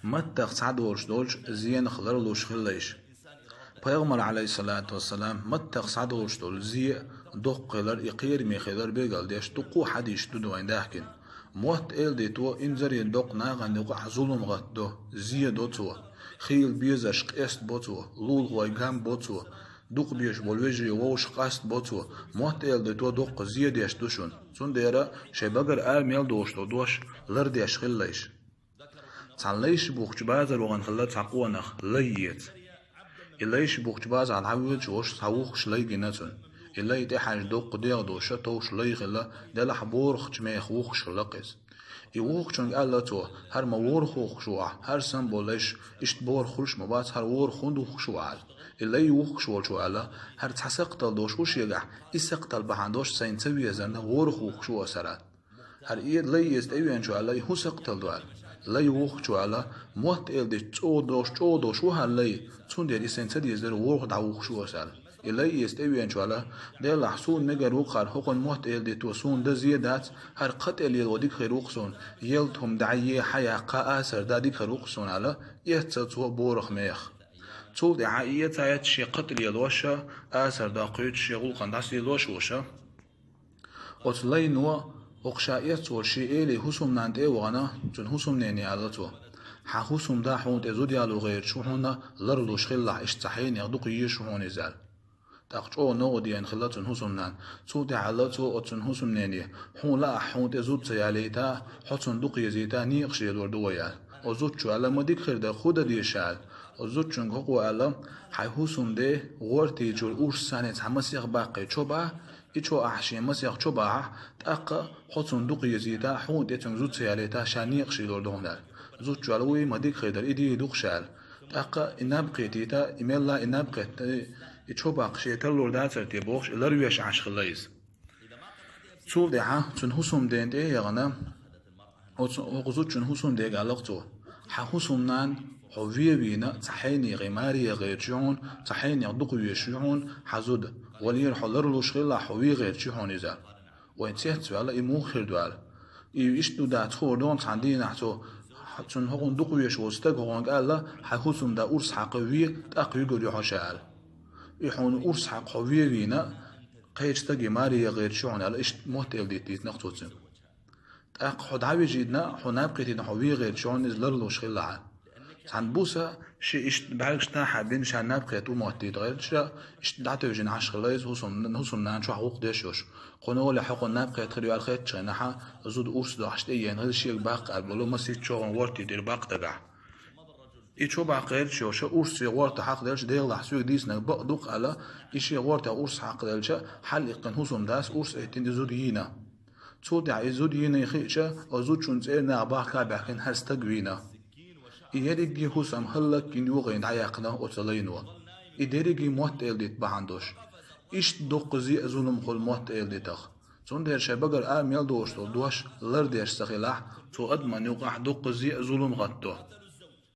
متى سعد ورشدولش زين خضر لوش خليش پیغمبر علیه الصلاة والسلام متى سعد ورشدول زي دق قلر يقير مي خلر بيقال ديش دقو حديش دو وين داحكن موت إل دي تو إنزر يدق ناغن دقو حظولم غد دو زي دو تو خيل بيزش قيست بوتو لول غويقام بوتو دوق بيش بولوجري ووش قاست بوتو موت إل دي تو دق زي ديش دوشون سون ديرا شي بقر آل ميل دوشتو دوش لر ديش خليش تعليش بوخش بازر وغن خلا تعقوانخ ليت إليش بوخش باز على عويل شوش تعوخش لي جناتون إلي تحاج دوق ديغ دوشة توش لي خلا دل حبور خش ما يخوخش لقيس يوخش عن قال تو هر ما ور خوخ شوع هر سن بولش إشت بور خرش مبات هر ور خوندو خشوع إلي يوخش شو على هر تحسقتل دوش وش يجح إسقتل بحندوش سينتبي زنا ور خوخ شو سرات هر إيد لي يستوي شو على هو سقتل دوال لي ووخ شو على موت إل دي تودوش وهاللي تون دي سنتدي يزدر ورخ دعوخ شو سال إلي يستوي شو على دي لحسون مجر وقار حقن موت إل دي توسون ده زيادات هر قط إل يوديك خيروقسون يلتهم دعيه حيا قاسر داديك خيروقسون على يهتسو بورخ ميخ تول دي عائية تايت شي قتل يلوشا آسر دا قيد شي غلقان داس يلوشوشا وتلي نوا وقشائيت ورشي إلي هسوم نانت وغنا جن هسوم نيني على تو حهسوم دا حون تزود يالو غير شوحونا لرلوش خلا اشتحين يغدق يشوحون زال تاقشو نو ديان خلاتن هسوم نان تو دي على تو اتن هسوم نيني حون لا حون تزود سياليتا حتن دق يزيتا نيقش يدور دويا وزود شو على مديك خير دا خود دي شال وزود شنك هو على حي هسوم دي غورتي جول اوش سانت حمسيغ باقي چوبا إيشو أحشي مسيح شبع تأقى حصن دق يزيدا حون تيتم زود سياليتا شانيق شيلور دهندر زود جالوي مديك خيدر إيدي دق شال تأقى إناب قيتيتا إميلا إناب قيت إيشو باقشي تلور داتر تيبوخش إلرويش عش خليز سول دعا تن حسم دين دي يغنى وغزود تن حسم دي غالقتو حسم نان حوية بينا تحيني غماري غير جون تحيني يغدق يشيعون حزود ولير حلر لوشغلا حوي غير جيحون إذا وإن تيهت على إمو خير دوال إيشتو دا تخور دون تاندي نحتو تن هقون دقو يشوستك هقون قال لا حيخوصم دا أرس حقوية تأقوي قد يحشال يحون أرس حق حوية بينا قيشتاقي ماري غير جيحون على إشت موتيل دي تيت نقطوتن تأق حد عاوي جيدنا حناب قيتين حوي غير جيحون إذ لر لوشغلا عن بوسا شيء إشت بعرفش تاح بين شان نبقى تو مهتي تغير شيء إشت دعته يجين عش خلاص هوسم نان شو حقوق ديشوش قنوا ولا حقوق نبقى تخلي على خيط شان نحا زود أورس ده عشت إيه هذا الشيء باق قبله ما سيت شو ورتي دير باق تبع إيشو باقير شو أورس ورت حق ديرش دير لحسوي ديس نبق دوق على إيش ورت أورس حق ديرش حل يقن هوسم داس أورس إهتين زود ينا صوت عزود ينا يخيشة وزود شون زير نعباق كابحكن هستجوينا إيريجي هوسم هلك كنيوغين عياقنا أوتلينوا إيريجي موت إلديت بهاندوش إيش دوقزي أزولم خل موت إلديتخ زون دير شبكر آميل دوشتو دوش لر دير سخيلاح تو أدمن يوقع دوقزي أزولم غدو